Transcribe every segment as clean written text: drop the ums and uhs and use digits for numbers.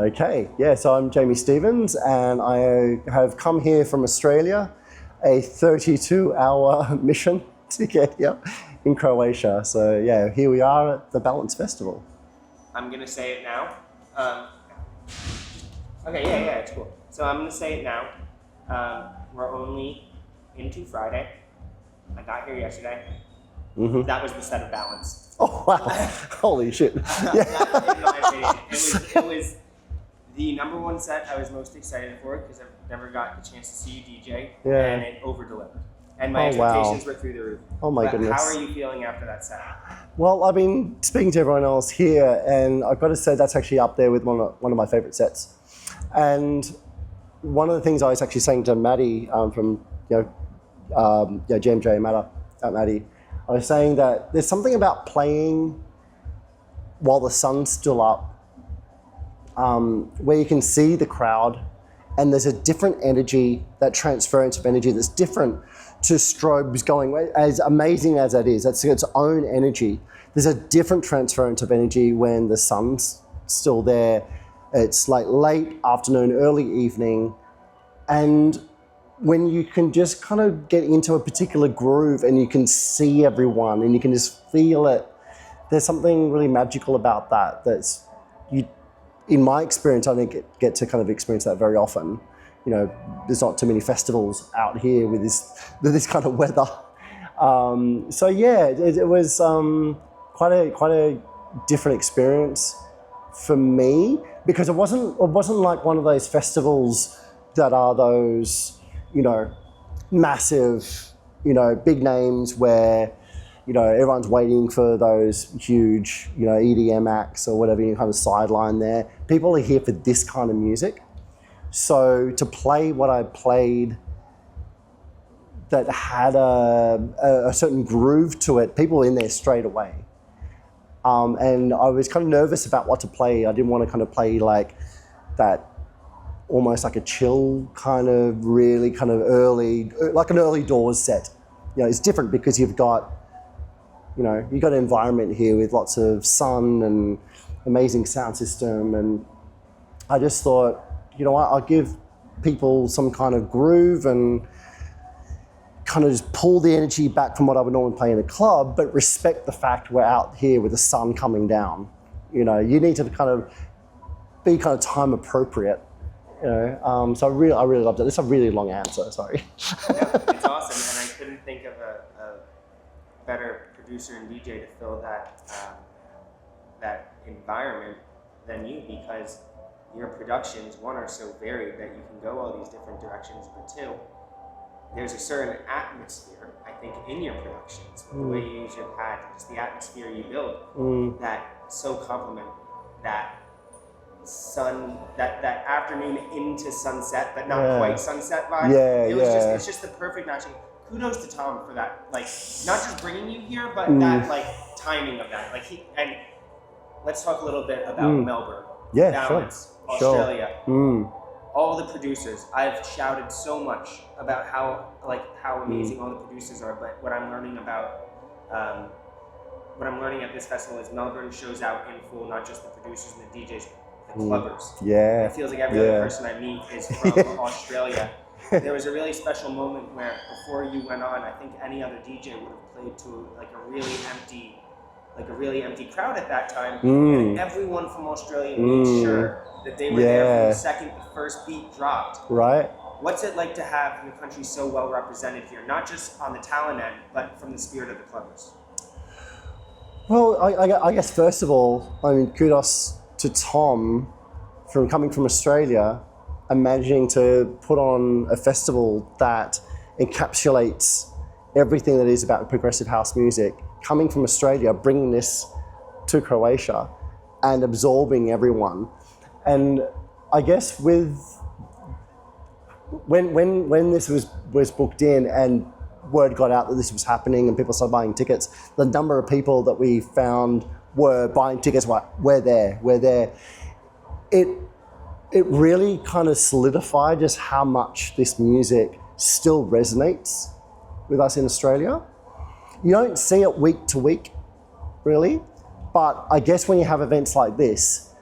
Okay, yeah, so I'm Jamie Stevens and I have come here from Australia, a 32-hour mission to get here in Croatia. So yeah, here we are at the Balance Festival. I'm gonna say it now. Okay, yeah, it's cool. So I'm gonna say it now. We're only into Friday. I got here yesterday. Mm-hmm. That was the set of Balance. Oh wow! Holy shit! That, in my opinion, it was the number one set I was most excited for because I've never got the chance to see you DJ, and it over-delivered. And my expectations were through the roof. Oh my goodness! How are you feeling after that set? Well, I've been speaking to everyone else here, and I've got to say that's actually up there with one of my favourite sets. And one of the things I was actually saying to Maddie from JMJ Maddie, I was saying that there's something about playing while the sun's still up, where you can see the crowd, and there's a different energy, that transference of energy that's different to strobes going, as amazing as that is, that's its own energy. There's a different transference of energy when the sun's still there. It's like late afternoon, early evening, and when you can just kind of get into a particular groove and you can see everyone and you can just feel it. There's something really magical about that. In my experience, I didn't get to kind of experience that very often. You know, there's not too many festivals out here with this kind of weather. So yeah, it was quite a different experience for me, because it wasn't like one of those festivals that are those, massive, big names where, everyone's waiting for those huge, EDM acts or whatever, kind of sideline there. People are here for this kind of music. So to play what I played that had a certain groove to it, people were in there straight away. And I was kind of nervous about what to play. I didn't want to kind of play like that, almost like a chill kind of really kind of early, like an early doors set. It's different because you've got an environment here with lots of sun and amazing sound system. And I just thought, I'll give people some kind of groove and kind of just pull the energy back from what I would normally play in a club, but respect the fact we're out here with the sun coming down. You need to kind of be kind of time appropriate. So I really loved it. It's a really long answer, sorry. Yeah, it's awesome, and I couldn't think of a better producer and DJ to fill that environment than you, because your productions, one, are so varied that you can go all these different directions, but two, there's a certain atmosphere, I think, in your productions, with the way you use your pad, just the atmosphere you build, that so complement that that afternoon into sunset, but not quite sunset vibe. It's just the perfect matching. Kudos to Tom for that, like, not just bringing you here, but that like timing of that. And let's talk a little bit about Melbourne. Balance, Australia. All the producers, I've shouted so much about how amazing all the producers are, but what I'm learning at this festival is Melbourne shows out in full, not just the producers and the DJs, the clubbers. It feels like every other person I meet is from Australia. There was a really special moment where before you went on, I think any other DJ would have played to a really empty crowd at that time. And everyone from Australia made sure that they were there from the second the first beat dropped. Right. What's it like to have your country so well represented here, not just on the talent end, but from the spirit of the clubbers? Well, I guess first of all, kudos to Tom from coming from Australia and managing to put on a festival that encapsulates everything that is about progressive house music, coming from Australia, bringing this to Croatia and absorbing everyone. And I guess when this was booked in and word got out that this was happening and people started buying tickets, the number of people that we found were buying tickets, we're there. It really kind of solidified just how much this music still resonates with us in Australia. You don't see it week to week, really, but I guess when you have events like this,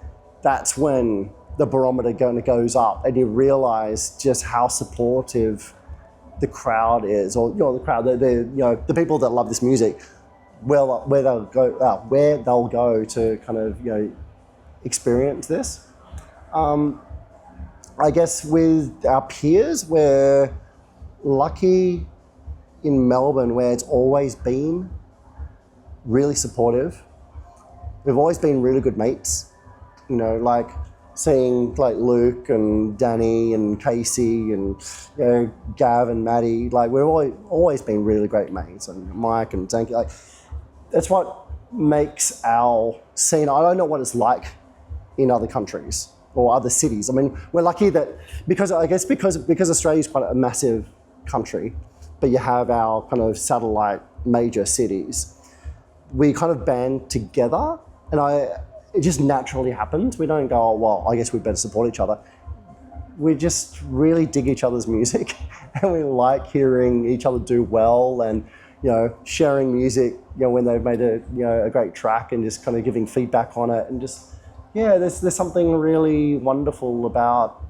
that's when the barometer goes up, and you realize just how supportive the crowd is, or the crowd, the people that love this music, where they'll go to kind of experience this. I guess with our peers, we're lucky in Melbourne where it's always been really supportive. We've always been really good mates, like seeing like Luke and Danny and Casey and Gav and Maddie, like we've always been really great mates, and Mike and Zanky, like that's what makes our scene. I don't know what it's like in other countries or other cities. I mean, we're lucky that because Australia's quite a massive country, but you have our kind of satellite major cities. We kind of band together, and it just naturally happens. We don't go, oh, well, I guess we better support each other. We just really dig each other's music, and we like hearing each other do well, and sharing music, when they've made a great track, and just kind of giving feedback on it, and just there's something really wonderful about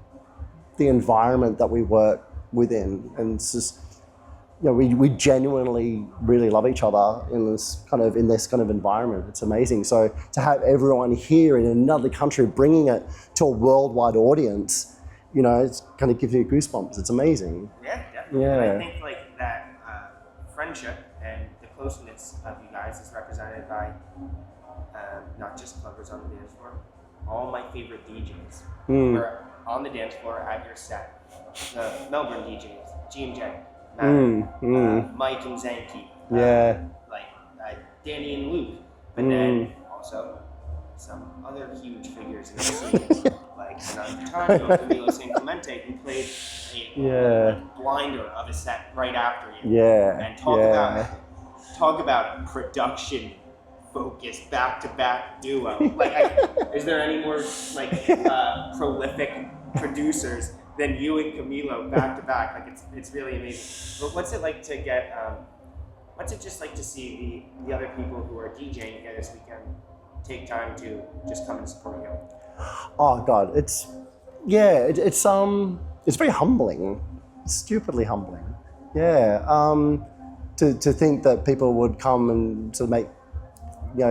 the environment that we work within, and it's just we genuinely really love each other in this kind of environment. It's amazing. So to have everyone here in another country bringing it to a worldwide audience, it kind of gives you goosebumps. It's amazing. Yeah, definitely. Yeah. And I think like that friendship and the closeness of you guys is represented by not just clubbers on the dance floor. All my favorite DJs were on the dance floor at your set. The Melbourne DJs, G&J. Mike and Zanky, Danny and Luke, but then also some other huge figures in the scene, like Hernan Cattaneo, Camilo San Clemente, who played a blinder of a set right after you. And talk about production focused back-to-back duo. Is there any more prolific producers than you and Camilo back to back? It's really amazing. But what's it like to get? What's it just like to see the other people who are DJing here this weekend take time to just come and support you? Oh God, it's very humbling, stupidly humbling. To think that people would come and to make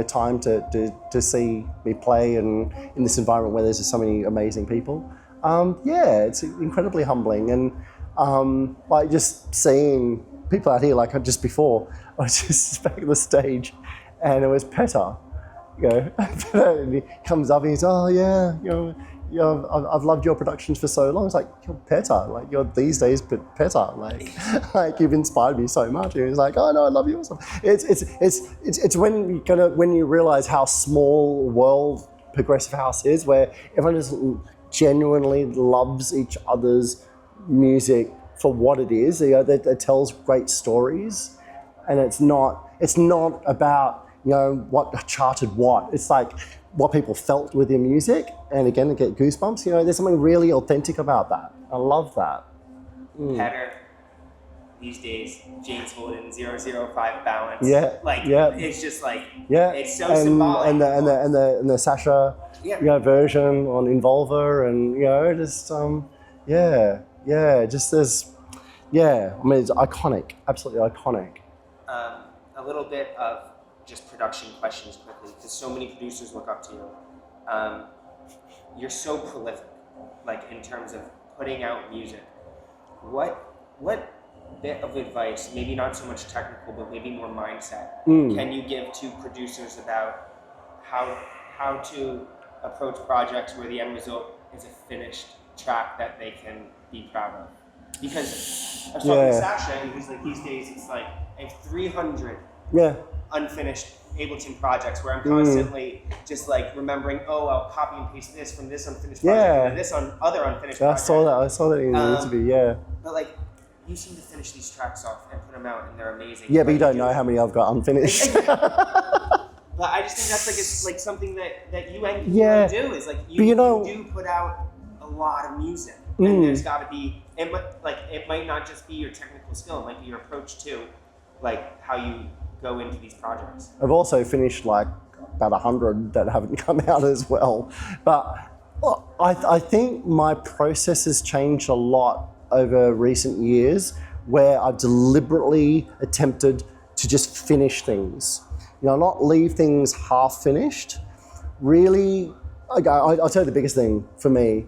time to see me play, and in this environment where there's just so many amazing people. It's incredibly humbling, and just seeing people out here, like just before, I was just back at the stage, and it was Petter, and he comes up and he's, I've loved your productions for so long. It's like, you're Petter, like you're these days, but Petter, like you've inspired me so much. And he's like, oh no, I love you also. It's when you realize how small world progressive house is, where everyone just genuinely loves each other's music for what it is. It tells great stories, and it's not about what charted what. It's like what people felt with your music, and again, to get goosebumps. There's something really authentic about that. I love that. Petter, these days, James Holden 005 Balance. It's just like it's so symbolic. And the Sasha version on Involver, and it's iconic, absolutely iconic. A little bit of just production questions quickly, because so many producers look up to you. You're so prolific, in terms of putting out music. What bit of advice, maybe not so much technical, but maybe more mindset, can you give to producers about how to approach projects where the end result is a finished track that they can be proud of? Because I was talking to Sasha, and he's like, these days it's like I have 300 unfinished Ableton projects where I'm constantly just remembering, I'll copy and paste this from this unfinished project and this on other unfinished project. I saw that in the interview, But you seem to finish these tracks off and put them out, and they're amazing. Yeah, but you don't know how many I've got unfinished. But I just think that's it's something that you and you do is you do put out a lot of music, and there's got to be it might not just be your technical skill, it might be your approach to how you go into these projects. I've also finished about 100 that haven't come out as well, but Well, I think my process has changed a lot over recent years, where I've deliberately attempted to just finish things. Not leave things half finished. Really, I'll tell you the biggest thing for me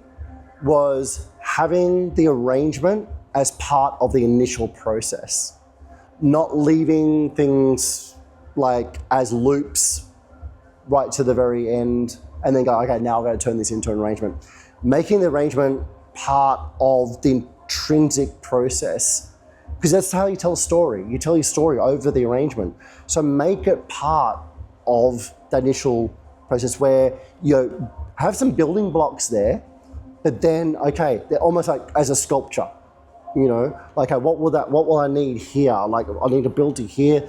was having the arrangement as part of the initial process, not leaving things like as loops right to the very end and then go, okay, now I'm going to turn this into an arrangement. Making the arrangement part of the intrinsic process, because that's how you tell a story. You tell your story over the arrangement. So make it part of the initial process where you have some building blocks there, but then, okay, they're almost like as a sculpture, like, what will I need here? Like, I need to build to here.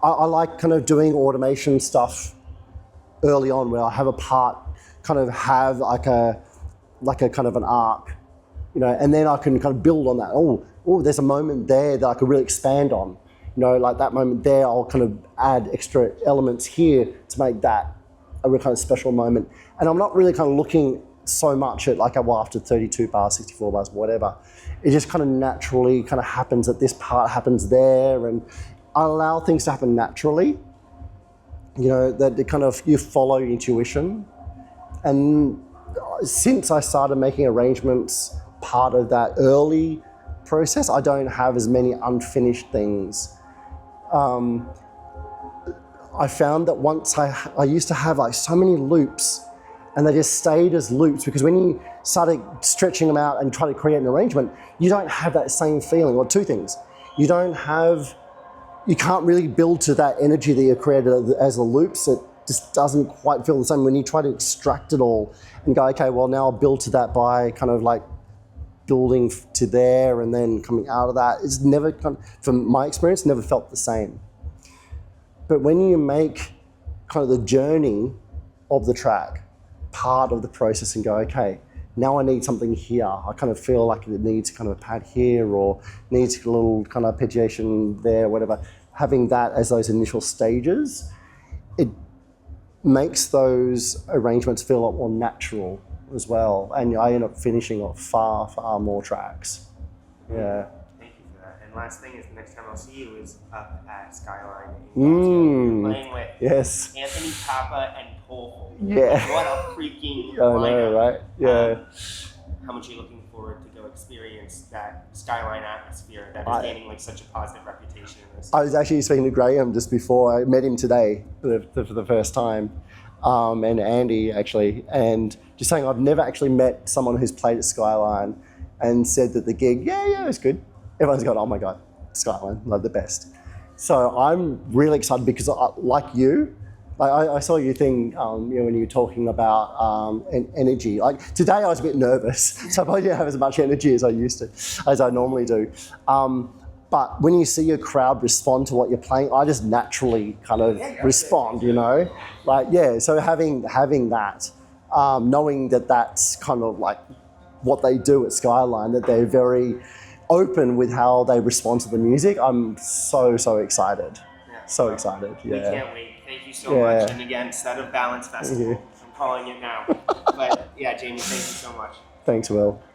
I like kind of doing automation stuff early on where I have a part, kind of have like a kind of an arc, and then I can kind of build on that. Oh, there's a moment there that I could really expand on. Like that moment there, I'll kind of add extra elements here to make that a real kind of special moment. And I'm not really kind of looking so much at like, well, after 32 bars, 64 bars, whatever. It just kind of naturally kind of happens that this part happens there, and I allow things to happen naturally. That it kind of, you follow intuition. And since I started making arrangements part of that early process, I don't have as many unfinished things. I found that once I used to have like so many loops, and they just stayed as loops, because when you started stretching them out and try to create an arrangement, you don't have that same feeling. Or two things, you can't really build to that energy that you created as a loops. It just doesn't quite feel the same when you try to extract it all and go, okay, well, now I'll build to that by kind of like building to there and then coming out of that. It's never, from my experience, never felt the same. But when you make kind of the journey of the track part of the process and go, okay, now I need something here. I kind of feel like it needs kind of a pad here, or needs a little kind of arpeggiation there, whatever. Having that as those initial stages, it makes those arrangements feel a lot more natural as well. And I end up finishing off far, far more tracks. Yeah. Thank you for that. And last thing is, the next time I'll see you is up at Skyline. You're playing with Anthony Papa and Paul. Yeah. What a freaking lineup. I know, right? Yeah. How much are you looking forward to go experience that Skyline atmosphere that is gaining like such a positive reputation in this? I was actually speaking to Graham just before. I met him today for the first time, and Andy actually, and just saying I've never actually met someone who's played at Skyline and said that the gig, it was good. Everyone's gone, oh my God, Skyline, like the best. So I'm really excited because like you, I saw your thing, when you were talking about energy. Like today, I was a bit nervous, so I probably didn't have as much energy as I normally do. But when you see a crowd respond to what you're playing, I just naturally kind of respond, So having that, knowing that that's kind of like what they do at Skyline, that they're very open with how they respond to the music. I'm so excited. So excited. Yeah. We can't wait. Thank you so much. And again, Set of Balance Festival. I'm calling it now. But yeah, Jamie, thank you so much. Thanks, Will.